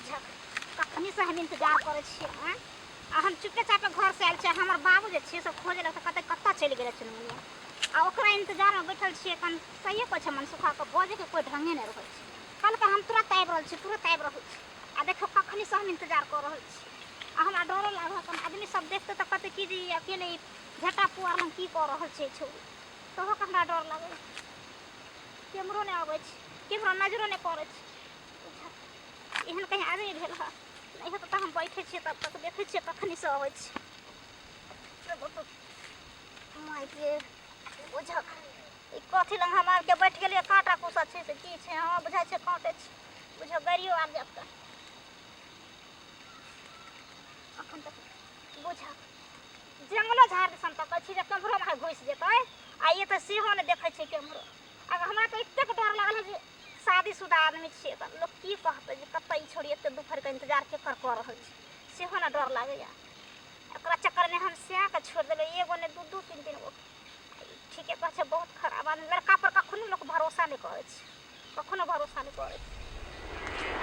बुझक कखनी से हम इंतजार करे छी हैं आ हम चुपे चापे घर से आयल छी हमर बाबू जे छी सब खोजे ल त कते कत्ता चलि गेले चुनमुनिया आ ओकरा इंतजार में बैठल छी कन सही को छ मन सुखा के बजे के कोई ढंगे नहीं रहै छी कल के हम तुरंत आबि रहल छी तुरंत आबि रहल छी आ देखो कखनी से हम इंतजार कर रहल छी आ हमरा डर लागल आदमी सब देखते त कते की जी अकेले झटा पुआर हम की कर रहल छी छौ तो हमरा डर लागे कैमरो नहीं आबै छी केकरो नजरो नहीं पड़े छी एहन कहीं आदमी भेल है नहीं तो हम बैठे छी तब तक देखे छी कखनी से आबै छी माइके बुझक ई कथी लंग हमार के बैठ गेलिए कांटा कुसा छै से की छै हां बुझाइ छै कांटे छै बुझ गरियो आब जात का अखन तक बुझक जंगलो झाड़ सन तक छी जे कैमरो में घुस जेतै आ ये त सेहो ने देखे छै कैमरो अगर हमरा तो इतना डर लागल जे शादीशुदा आदमी छिए त लोग की कहते जे कत्ता ई छोड़ी एते दोपहर के इंतजार के कर रहल छी सेहो ना डर लागैया एकरा चक्कर में हम स्या के छोड़ देले एगो ने दू दू तीन तीन गो ठीक है कहै बहुत खराब आदमी लड़का पर कखनो लोग भरोसा नहीं करे छै कखनो भरोसा नहीं करे छै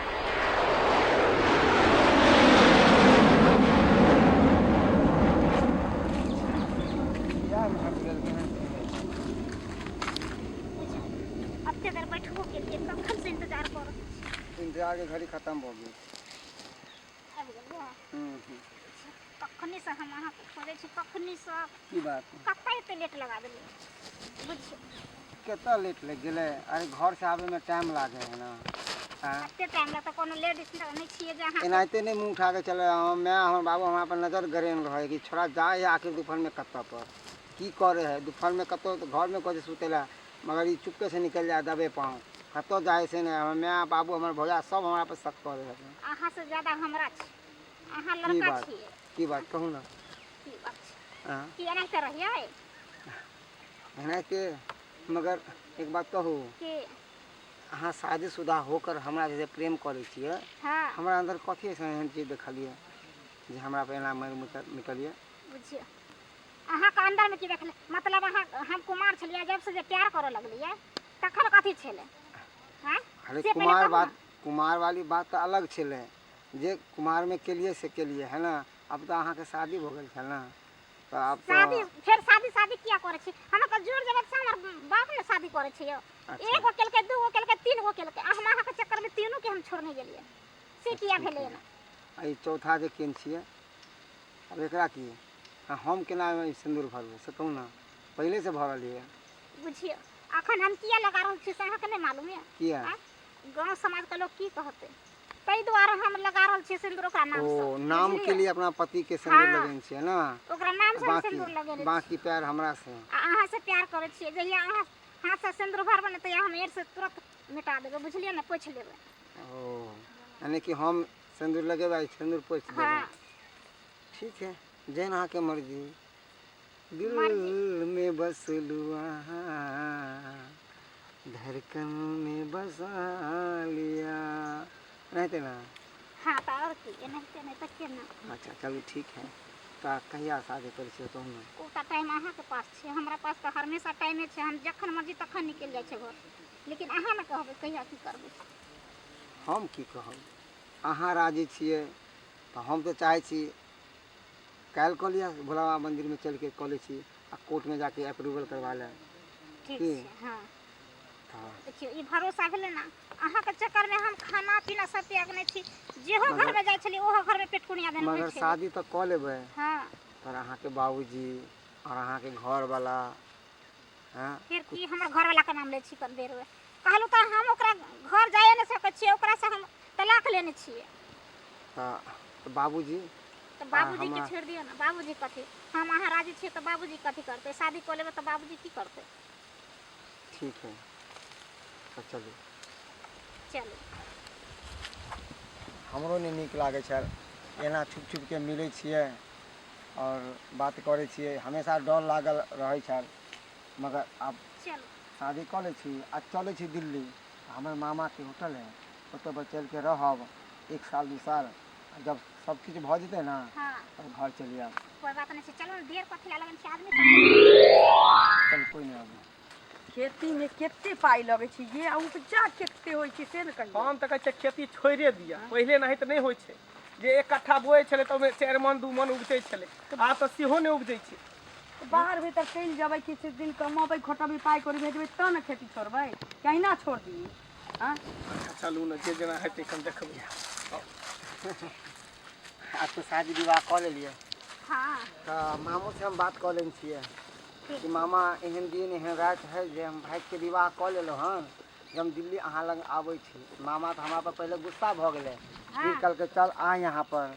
अत्ते देर बैठबो के लिए कखन से इंतजार कर रहल छी इंतजार के घड़ी खत्म हो गई आबि गेल कखनी से हम अहाँ खोजे छी कखनी से की बात कत्ता एते लेट लगा देलिए बुझियो कितना लेट लग गए अरे घर से आवे में टाइम लागे है ना अत्ते टाइम लगता कोनो लेडीज नहीं छिए जे अहाँ एनाते नहीं मुंह उठा के चले मैं हमर बाबू हमरा पर नजर गरेन रहे कि छोड़ा जाए आखिर दोपहर में कत्ता पर की करे है दोपहर में कतो तो घर में कहे सुतेला मगर ये चुपके से निकल जाए दबे पाँव कतो जाए से नहीं मैं बाबू हमर भौजा सब हमरा पर शक करे है अहाँ से ज्यादा हमरा छी अहाँ लड़का छिए की बात कहू ना की बात छै हां की एनाते रहिए एनाते मगर एक बात कहू के अहाँ शादीशुदा होकर हमरा जैसे प्रेम करे छिए हां हमरा अंदर कथी ऐसा एहन चीज देखलिए जे हमरा पे एना मर निकलिए बुझियो अहाँ के अंदर में की देखले मतलब अहाँ हम कुमार छलिए जब से जे प्यार करे लगलिए तखन कथी छले हैं अरे कुमार वाली बात तो अलग छले जे कुमार में के लिए से के लिए है ना अब तो अहाँ के शादी हो गई है ना तो अब तो शादी शादी किया करे छी हम तो जोर जबरदस्ती से हमर बाप ने शादी करे छी एक गो केल के दू गो केल के तीन गो केल के हम अहाँ के चक्कर में तीनों के हम छोड़ने गेलिए से किया भेले ना आई चौथा जे केन छिए अब एकरा की हम केना सिंदूर भरबे से कहू ना पहले से भरल है बुझियो अखन हम किया लगा रहल छी से अहाँ के नहीं मालूम है किया गांव समाज के लोग की कहते तई द्वारा हम लगा रहल छी सिंदूर का नाम से ओ नाम के लिए अपना पति के सिंदूर लगेन छिए ना ओकरा नाम से सिंदूर लगेन बाकी प्यार हमरा से अहाँ से प्यार करे छिए जहिया अहाँ हाथ से सिंदूर भरबे न त हम एर से तुरंत मिटा देबे बुझलिए ना पोछ लेबे ओ यानी कि हम सिंदूर लगेबे सिंदूर पोछ देबे हां ठीक है जैन अहाँ के मर्जी दिल में बसलू धड़कन में बसा लिया रहते ना हाँ तो और की नहीं तो के ना अच्छा चलो ठीक है तो कहिया शादी कर छिए तुम ओटा टाइम अहाँ के पास छे हमरा पास तो हमेशा टाइम छे हम जखन मर्जी तखन निकल जाय छे घर लेकिन अहाँ न कहबे कहिया की करबे हम की कहब अहाँ राजी छिए तो हम तो चाहे छी काल कह लिया भोला बाबा मंदिर में चल के कॉलेज छी आ कोर्ट में जाके अप्रूवल करवा ले ठीक है हां देखियो ई भरोसा भेले ना अहाँ के चक्कर में हम खाना पीना सब त्याग नहीं छी जेहो घर में जाय छली ओहो घर में पेटकुनिया देने मगर शादी तो क लेबे हां पर अहाँ के बाबूजी और अहाँ के घर वाला हां फिर की हमर घर वाला के नाम ले छी कर देर हुए कहलु त हम ओकरा घर जाय न सके छी ओकरा से हम तलाक लेने छी तो बाबूजी तो बाबूजी के छोड़ दियो ना बाबूजी कथी हम अहाँ राजी छी तो बाबूजी कथी करते शादी को लेबे तो बाबूजी की करते ठीक है तो चलो हमरो नहीं निक लागे छै एना छुप छुप के मिले छिए और बात करे छिए हमेशा डर लागल रहे छै मगर अब चलो शादी कर ले छी आ चले छी दिल्ली हमर मामा के होटल है ओतऽ पर चल के रहब 1 साल 2 साल जब सब चीज भ जेते ना हां तब घर चलिए कोई बात नहीं चलो देर कथी लगन छै आदमी चल कोई नहीं खेती में केते पाई लगे छी ये उपजा केते होई छी से न कहियो। हम त कहै छै खेती छोड़े दिया, पहिले नहीं त नहीं होय छै जे एक कट्ठा बोए छले त ओमे 4 मन 2 मन उपजै छले, आब त सेहो नहीं उपजै छै। बाहर भीतर चल जबै किछु दिन कमाबै खोटबै पाई करी भेजबै त न खेती छोड़बै, कहिना छोड़ दी। हां चलू न जे जेना हेतै कम देखबै। आज तो शादी विवाह कर लेलिए। हाँ तो मामू से हम बात कर लेन छिए कि मामा एहन दिन एहन रात है जे हम भाई के विवाह कर लेलो हन, जब हम दिल्ली अहाँ लग आबै छी। मामा तो हमरा पर पहले गुस्सा भ गेले, फिर कल के चल आ यहाँ पर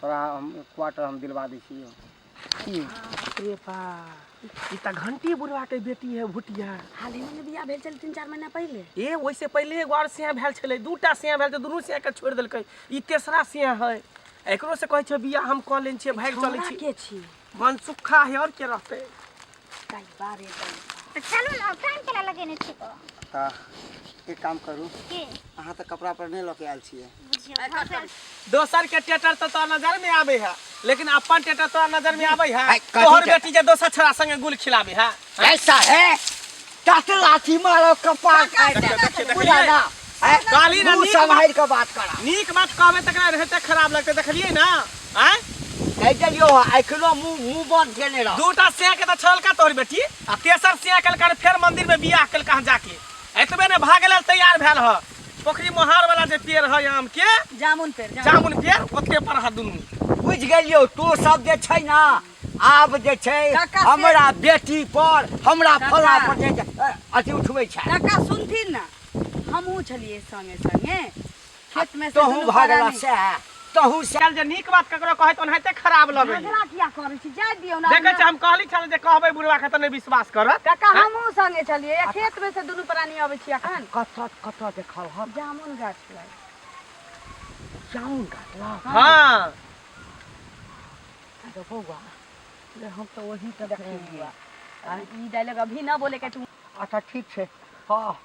तोरा हम क्वार्टर हम दिलवा दै छियो। की रे बा ई त घंटी बुढ़वा के बेटी है भुटिया। हाल ही में बियाह भेल छल 3-4 महीना पहले। ए वैसे पहले एगो और सिया भेल छले, दूटा सिया भेल त दुनू सिया के छोड़ देलकै, ई तेसरा सिया है। एकरो से कहै छै बियाह हम क लेन छिए, भाग चलै छी। के छी मनसुखा है और के रहते। काई बारे तो चलू ना, टाइम केला लगेने छी को ता एक काम करू, के अहाँ तो कपड़ा पर नहीं लके आयल छिए। बुझियो घर से दोसर के टेटर तो तोरा नजर में आवे है, लेकिन अपन टेटर तोरा नजर में आवे है। कथी तोहर के? बेटी जे दोसर छोरा संगे गुल खिलावे है। ऐसा है काटे लाठी मारो कपार खाए देखिए, बुझा ना गाली ना मुंह नीक संभाल के बात करा। नीक बात कहबे तकरा रहते खराब लगते, देखलिए ना। हैं कह दियो एखनो मुंह बंद केने रह। दूटा सिया के त छलका तोहर बेटी, आ तेसर सिया कल फिर मंदिर में बियाह कल कहां जाके एतबे ने भागे लेल तैयार भेल ह। पोखरी मोहार वाला जे पेड़ है आम के जामुन पेड़ जामुन पेड़ ओते पर ह दुनू। बुझ गेलियो तो सब जे छै ना, आब जे छै काका से- हमरा बेटी पर हमरा काका। फला पर जे अथी उठबै छै। काका सुनथिन ना, हमहू छलिए संगे संगे खेत में से तोहू दुनू भागला प्राणी- से तोहू से चल जे नीक बात ककरो कहै त ओनाहिते खराब लगै। झगड़ा किया करै छी जाय दियौ ना। देखै छ हम कहली छल जे कहबै बुढ़वा के त नहीं विश्वास करत। काका हमहू संगे छलिए, खेत में से दुनू प्राणी आबै छी अखन। कत देखल हम जामुन गाछ लग जाऊं काटला हां तो बौआ ले हम तो वही तो देखिए बुआ, ई डायलॉग अभी ना बोले के तू। अच्छा ठीक है। हाँ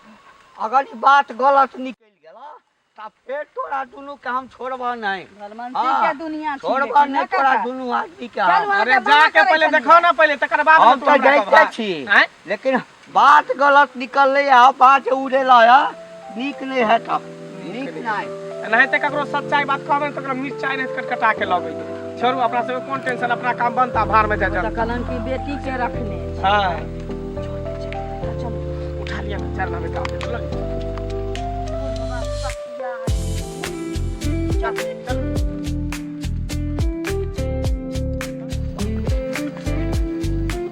अगर ये बात गलत निकल गया तब फिर तोरा दुनू के हम छोड़बा नहीं। भलमनसी के दुनिया छी छोड़बा लेकिन ना नहीं तोरा काका। दुनू आदमी के चल हम। वहाँ अरे के बात जाके करे पहले छलिए। देखो ना, पहले तकर बाद हम तू तो हमरा जाइते कहबा। छी हैं? लेकिन बात गलत निकलले है, बात उड़ेला है, नीक नहीं है तब नीक नहीं। एनाहिते ककरो सच्चाई बात कहबै त ओकरा मिर्चाई नहीं कटकटा के लगै। छोड़ू अपना से कोन टेंशन, अपना काम बनता भार में जा जा। कलन की बेटी के रखने हां चल उठा लिया चरना में काम चल चल।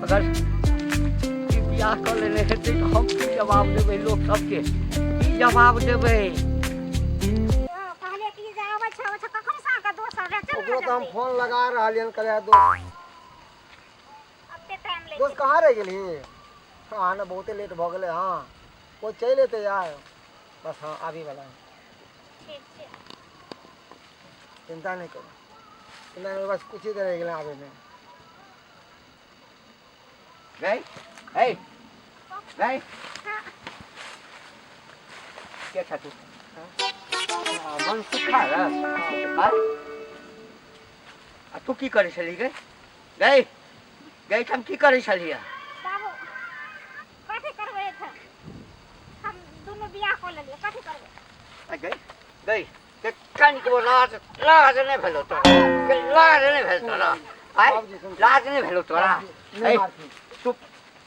अगर ई बियाह कर लेने हेतै तो हम की जवाब देबै लोग सबके, की जवाब देबै? कहले कि जे आबै छ कखन सा का दोसर रे चल ओकरो तो हम फोन लगा रहलियन करे दो अत्ते टाइम ले दोस्त कहाँ रह गेली? हाँ ना बहुते लेट भ गेले। हाँ कोई चल अतै यार, बस हाँ आबी वाला है। ठीक छै चिंता नहीं करो, नहीं बस कुछ ही देर रह गेले आबे में। गई ए गई क्या था तू? मन सुखा है आ तू की करे छली गई गई गई हम की करे छलिए? बाबू कथी करबै थे, हम दोनों बियाह कर लेलिए, कथी करबै? गई गई के कान को लाज लाज नहीं भेलो तोरा, के लाज नहीं भेल तोरा, आय लाज नहीं भेलो तोरा। ए तू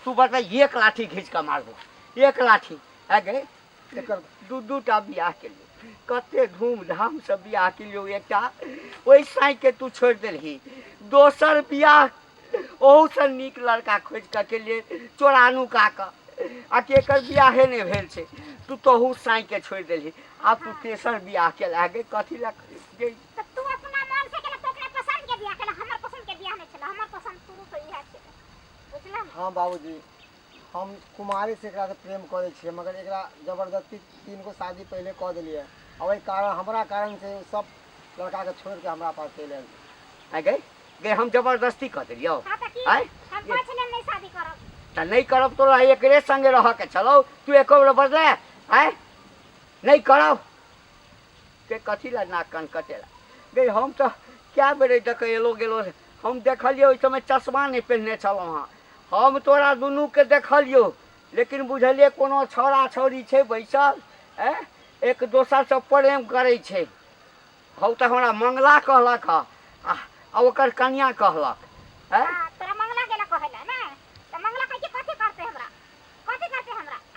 तू बता एक लाठी खींच के मारबो, एक लाठी है गई एकर दू टा बियाह के लिए कते धूमधाम से बियाह के लिए एकटा ओई साई के तू छोड़ देलही, दोसर बियाह ओहू से नीक लड़का खोज के लिए चोरानू का आ के एकर बियाहे नहीं भेल छै, तू तोहू साई के छोड़ देलही, आब तू तेसर बियाह के लागे कथी ला गई? तो तू अपना मन से केला, तो अपने पसंद के बियाह केला, हमर पसंद के बियाह नहीं छला, हमर पसंद शुरू से इहे छला, बुझला? हाँ बाबूजी हम कुमारी से एकरा से प्रेम करे छिए, मगर एकरा जबरदस्ती 3 गो शादी पहले कह दिलिए, और वही कारण हमरा कारण से सब लड़का के छोड़ के हमरा पास चल आए गए गए हम जबरदस्ती कह दिलियो। हां त की आय हम पाछले नहीं शादी करब त नहीं करब तोरा एकरे संगे रह के चलो, तू एको बेर बदले आय नहीं करब के कथी ला नाक कान कटेला गई। हम तो क्या बेरे देख एलो गेलो, हम देखलियो ओइ समय चश्मा नहीं पहनने छलो। हाँ हम तोरा दुनू के देखलियो लेकिन बुझलिए कोनो छौड़ा छौड़ी छै बैसल एक दोसर से प्रेम करै छै। हौ तऽ हमरा मंगला कहलक आ ओकर कन्या कहलक तोरा मंगला गेला कहेला ना त मंगला कहि कथि करते हमरा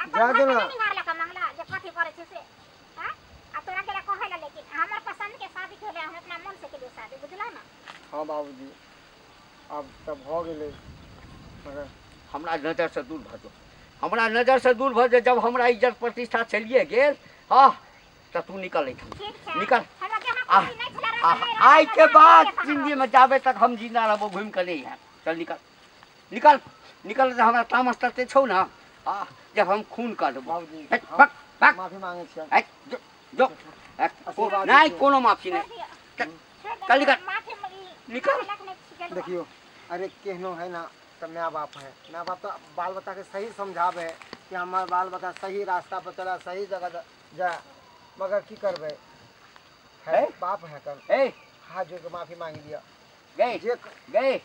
जा दो ना। निहारला का मंगला जे कथि करे छै से हां आ तोरा गेला कहेला लेकिन हमर पसंद के शादी केले हम अपना मन से केलिए शादी बुझला ना। हाँ बाबूजी अब तब हो गेले मगर हमरा नजर से दूर भऽ जो, हमरा नजर से दूर भऽ जो। जब हमरा इज्जत प्रतिष्ठा चलिए गेल हाँ तऽ तू निकल एहिठाम ठीक छै निकल। हमरा के हम खुशी नहीं छला रे आइ के बाद जिंदगी में जाबे तक हम जिंदा रहबो घूम के नहीं है। चल निकल निकल निकल। हमरा तामस तते छौ ना जब हम खून कर देबो। बाबूजी भाग भाग माफी मांगे छियै। जो नहीं कोनो माफी नहीं। कल निकल माफी निकल। देखियो अरे केहनो है ना तो माँ बाप है, माँ बाप तो बाल बच्चा के सही समझावे कि हमार बाल बच्चा सही रास्ता पर चला सही जगह जा, मगर की करबे है बाप है कर हाथ जोड़ के माफी मांग लिया। गए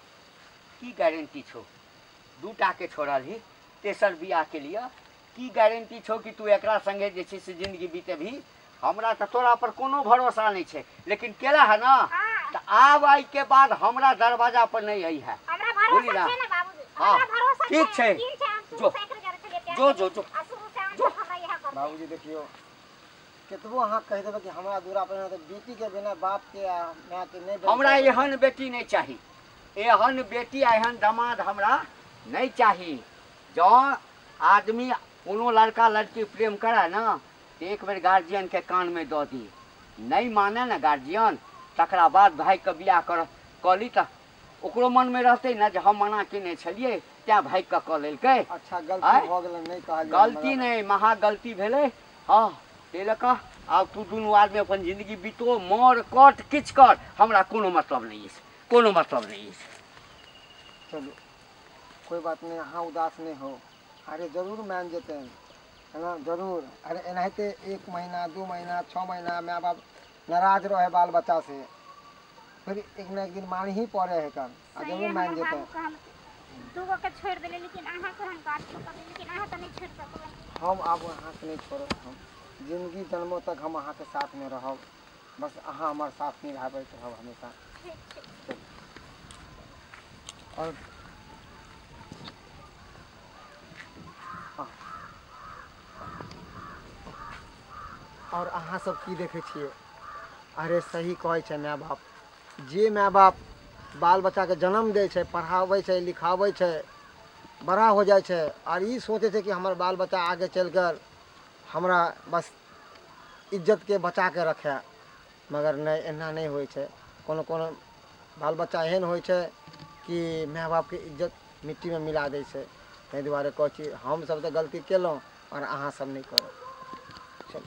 की गारंटी छो दूटा के छोड़ल ही तेसर बियाह के लिए की गारंटी छो कि तू एकरा संगे जे छै से जिंदगी बीते भी। हमरा तो तोरा पर कोनो भरोसा नहीं है लेकिन केला है ना तो आब आई के बाद हमरा दरवाजा पर नहीं आई है। हमरा भरोसा छै ना बाबूजी हमरा भरोसा ठीक छै जो जो जो जो जो हमरा यह कर बाबूजी देखियो केतबो अहाँ कह देबे कि हमरा दूरा पर तो बेटी के बिना बाप के माँ के नहीं। हमरा एहन बेटी नहीं चाहिए, एहन बेटी एहन दामाद हमरा नहीं चाहिए। जो आदमी कोनो लड़का लड़की प्रेम करे ना तो एक बेर गार्जियन के कान में दो दी, नहीं माने ना गार्जियन तकरा बाद भाई के बियाह कली तो ओकरो मन में रहते ना जे हम मना केने छलिए त्या भाई के क लेलकै। अच्छा गलती हो गेलै नहीं कहल गलती नहीं महा गलती भेलै। हाँ ते लऽ कऽ आब तू दुनू आदमी अपन जिंदगी बीतो मर कट किछ कर हमरा कोनो मतलब नहीं है, कोनो मतलब नहीं है। चलो कोई बात नहीं हाँ उदास नहीं हो। अरे जरूर मान जेते है ना जरूर। अरे एनाहिते 1 महीना 2 महीना 6 महीना माँ बाप नाराज रहे बाल बच्चा से फिर एक न एक दिन मान ही पड़े है कर जरूर मान जेते। दूगो के छोड़ देले लेकिन अहाँ के हम काट सकब लेकिन अहाँ तो नहीं छोड़ सकब। हम अब अहाँ के नहीं छोड़ब, हम जिंदगी जन्मों तक हम अहाँ के साथ में रहब। बस अहाँ हमार साथ निभाबैत रहब हमेशा। और और अहाँ सब की देखे छिए। अरे सही कहै छै माँ बाप, जे माँ बाप बाल बच्चा के जन्म दे छै पढ़ावे छै लिखावे छै बड़ा हो जाए छै और ई सोचे छै कि हमार बाल बच्चा आगे चलकर हमरा बस इज्जत के बचा के रखे, मगर नहीं एना नहीं होय छै। कोनो कोनो बाल बच्चा एहन होय छै कि माँ बाप के इज्जत मिट्टी में मिला दै छै। ताहि दुआरे कहै छी हम सब तो गलती केलहुँ और अहाँ सब नहीं करो। चलो।